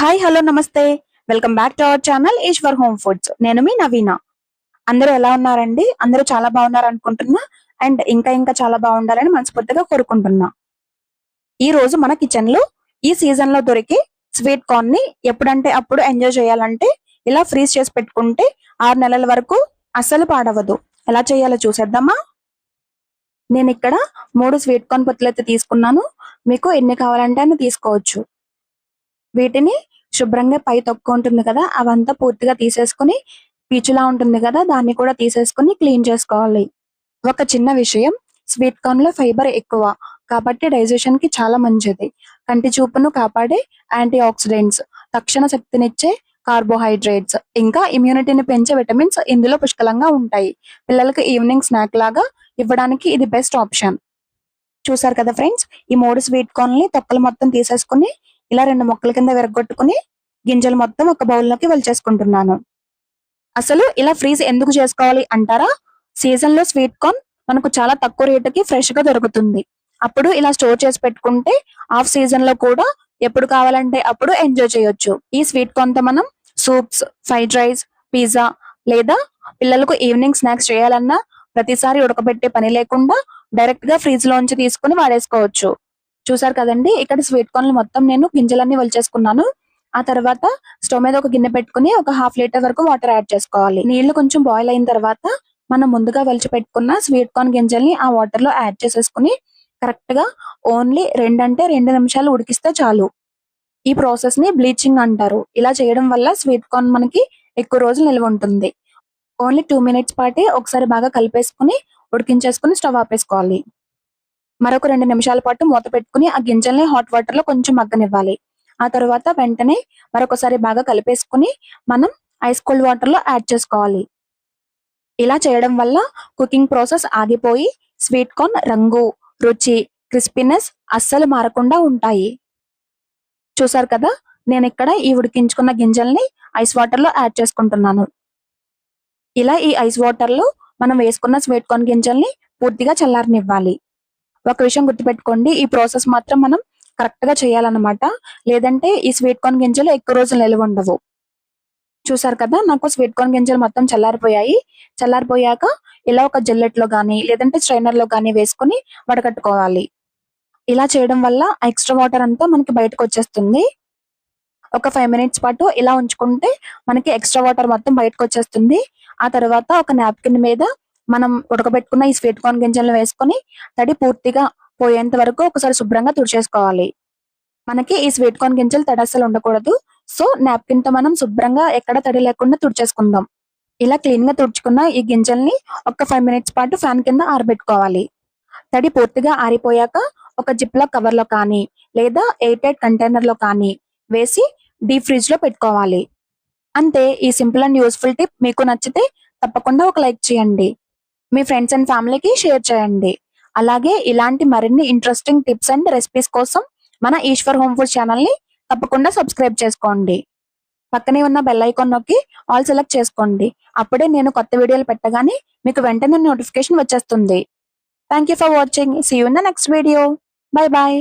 Hi hello నమస్తే. Welcome back to our channel Eshwar home foods. నేను మీ నవీన. అందరూ ఎలా ఉన్నారండి? అందరూ చాలా బాగున్నారు అనుకుంటున్నా. అండ్ ఇంకా చాలా బాగుండాలని మనస్ఫూర్తిగా కోరుకుంటున్నా. ఈ రోజు మన కిచెన్ లో ఈ సీజన్ లో దొరికే స్వీట్ కార్న్ ని ఎప్పుడంటే అప్పుడు ఎంజాయ్ చేయాలంటే ఇలా ఫ్రీజ్ చేసి పెట్టుకుంటే 6 నెలల వరకు అస్సలు పాడవదు. ఎలా చేయాలో చూసేద్దామా? నేను ఇక్కడ 3 స్వీట్ కార్న్ పొత్తులైతే తీసుకున్నాను. మీకు ఎన్ని కావాలంటే అన్ని తీసుకోవచ్చు. వీటిని శుభ్రంగా పై తొక్క ఉంటుంది కదా, అవంతా పూర్తిగా తీసేసుకుని పీచులా ఉంటుంది కదా, దాన్ని కూడా తీసేసుకుని క్లీన్ చేసుకోవాలి. ఒక చిన్న విషయం, స్వీట్ కార్న్ లో ఫైబర్ ఎక్కువ కాబట్టి డైజెషన్ కి చాలా మంచిది. కంటి చూపును కాపాడే యాంటీ ఆక్సిడెంట్స్, తక్షణ శక్తినిచ్చే కార్బోహైడ్రేట్స్, ఇంకా ఇమ్యూనిటీని పెంచే విటమిన్స్ ఇందులో పుష్కలంగా ఉంటాయి. పిల్లలకి ఈవినింగ్ స్నాక్ లాగా ఇవ్వడానికి ఇది బెస్ట్ ఆప్షన్. చూసారు కదా ఫ్రెండ్స్, ఈ 3 స్వీట్ కార్న్ ని తొక్కలు మొత్తం తీసేసుకుని ఇలా 2 ముక్కల కింద విరగొట్టుకుని గింజలు మొత్తం ఒక బౌల్లోకి వలిచేసుకుంటున్నాను. అసలు ఇలా ఫ్రీజ్ ఎందుకు చేసుకోవాలి అంటారా? సీజన్ లో స్వీట్ కార్న్ మనకు చాలా తక్కువ రేటుకి ఫ్రెష్ గా దొరుకుతుంది. అప్పుడు ఇలా స్టోర్ చేసి పెట్టుకుంటే ఆఫ్ సీజన్ లో కూడా ఎప్పుడు కావాలంటే అప్పుడు ఎంజాయ్ చేయొచ్చు. ఈ స్వీట్ కార్న్ తో మనం సూప్స్, ఫ్రైడ్ రైస్, పిజ్జా లేదా పిల్లలకు ఈవినింగ్ స్నాక్స్ చేయాలన్నా ప్రతిసారి ఉడకబెట్టే పని లేకుండా డైరెక్ట్ గా ఫ్రిడ్జ్ లోంచి తీసుకుని వాడేసుకోవచ్చు. చూసారు కదండి, ఇక్కడ స్వీట్ కార్న్ మొత్తం నేను గింజలన్నీ వలిచేసుకున్నాను. ఆ తర్వాత స్టవ్ మీద ఒక గిన్నె పెట్టుకుని ఒక 1/2 లీటర్ వరకు వాటర్ యాడ్ చేసుకోవాలి. నీళ్లు కొంచెం బాయిల్ అయిన తర్వాత మనం ముందుగా వలిచి పెట్టుకున్న స్వీట్ కార్న్ గింజల్ని ఆ వాటర్ లో యాడ్ చేసేసుకుని కరెక్ట్ గా ఓన్లీ 2 నిమిషాలు ఉడికిస్తే చాలు. ఈ ప్రాసెస్ ని బ్లీచింగ్ అంటారు. ఇలా చేయడం వల్ల స్వీట్ కార్న్ మనకి ఎక్కువ రోజులు నిల్వ ఉంటుంది. ఓన్లీ 2 మినిట్స్ పాటే ఒకసారి బాగా కలిపేసుకుని ఉడికించేసుకుని స్టవ్ ఆపేసుకోవాలి. మరొక 2 నిమిషాల పాటు మూత పెట్టుకుని ఆ గింజల్ని హాట్ వాటర్ లో కొంచెం మగ్గనివ్వాలి. ఆ తర్వాత వెంటనే మరొకసారి బాగా కలిపేసుకుని మనం ఐస్ కోల్డ్ వాటర్ లో యాడ్ చేసుకోవాలి. ఇలా చేయడం వల్ల కుకింగ్ ప్రాసెస్ ఆగిపోయి స్వీట్ కార్న్ రంగు, రుచి, క్రిస్పీనెస్ అస్సలు మారకుండా ఉంటాయి. చూసారు కదా, నేను ఇక్కడ ఈ ఉడికించుకున్న గింజల్ని ఐస్ వాటర్ లో యాడ్ చేసుకుంటున్నాను. ఇలా ఈ ఐస్ వాటర్ లో మనం వేసుకున్న స్వీట్ కార్న్ గింజల్ని పూర్తిగా చల్లారనివ్వాలి. ఒక విషయం గుర్తుపెట్టుకోండి, ఈ ప్రాసెస్ మాత్రం మనం కరెక్ట్ గా చేయాలన్నమాట. లేదంటే ఈ స్వీట్ కార్న్ గింజలు ఎక్కువ రోజులు నిల్వ ఉండవు. చూసారు కదా, నాకు స్వీట్ కార్న్ గింజలు మొత్తం చల్లారిపోయాయి. చల్లారిపోయాక ఇలా ఒక జల్లెట్ లో గానీ లేదంటే స్ట్రైనర్ లో గానీ వేసుకుని వడకట్టుకోవాలి. ఇలా చేయడం వల్ల ఎక్స్ట్రా వాటర్ అంతా మనకి బయటకు వచ్చేస్తుంది. ఒక 5 మినిట్స్ పాటు ఇలా ఉంచుకుంటే మనకి ఎక్స్ట్రా వాటర్ మొత్తం బయటకు వచ్చేస్తుంది. ఆ తర్వాత ఒక నాప్కిన్ మీద మనం ఉడకబెట్టుకున్న ఈ స్వీట్ కార్న్ గింజలను వేసుకొని తడి పూర్తిగా పోయేంత వరకు ఒకసారి శుభ్రంగా తుడిచేసుకోవాలి. మనకి ఈ స్వీట్ కార్న్ గింజలు తడి అస్సలు ఉండకూడదు. సో నాప్కిన్ తో మనం శుభ్రంగా ఎక్కడ తడి లేకుండా తుడిచేసుకుందాం. ఇలా క్లీన్ గా తుడుచుకున్న ఈ గింజల్ని ఒక 5 మినిట్స్ పాటు ఫ్యాన్ కింద ఆరబెట్టుకోవాలి. తడి పూర్తిగా ఆరిపోయాక ఒక జిప్లాక్ కవర్ లో కానీ లేదా ఎయిర్ టైట్ కంటైనర్ లో కానీ వేసి డీప్ ఫ్రిడ్జ్ లో పెట్టుకోవాలి. అంతే, ఈ సింపుల్ అండ్ యూస్ఫుల్ టిప్ మీకు నచ్చితే తప్పకుండా ఒక లైక్ చేయండి. మీ ఫ్రెండ్స్ అండ్ ఫ్యామిలీకి షేర్ చేయండి. అలాగే ఇలాంటి మరిన్ని ఇంట్రెస్టింగ్ టిప్స్ అండ్ రెసిపీస్ కోసం మన ఈశ్వర్ హోమ్ ఫుడ్ ఛానల్ ని తప్పకుండా సబ్స్క్రైబ్ చేసుకోండి. పక్కనే ఉన్న బెల్ ఐకాన్ నొక్కి ఆల్ సెలెక్ట్ చేసుకోండి. అప్పుడే నేను కొత్త వీడియోలు పెట్టగానే మీకు వెంటనే నోటిఫికేషన్ వచ్చేస్తుంది. Thank you for watching. See you in the next video. Bye bye.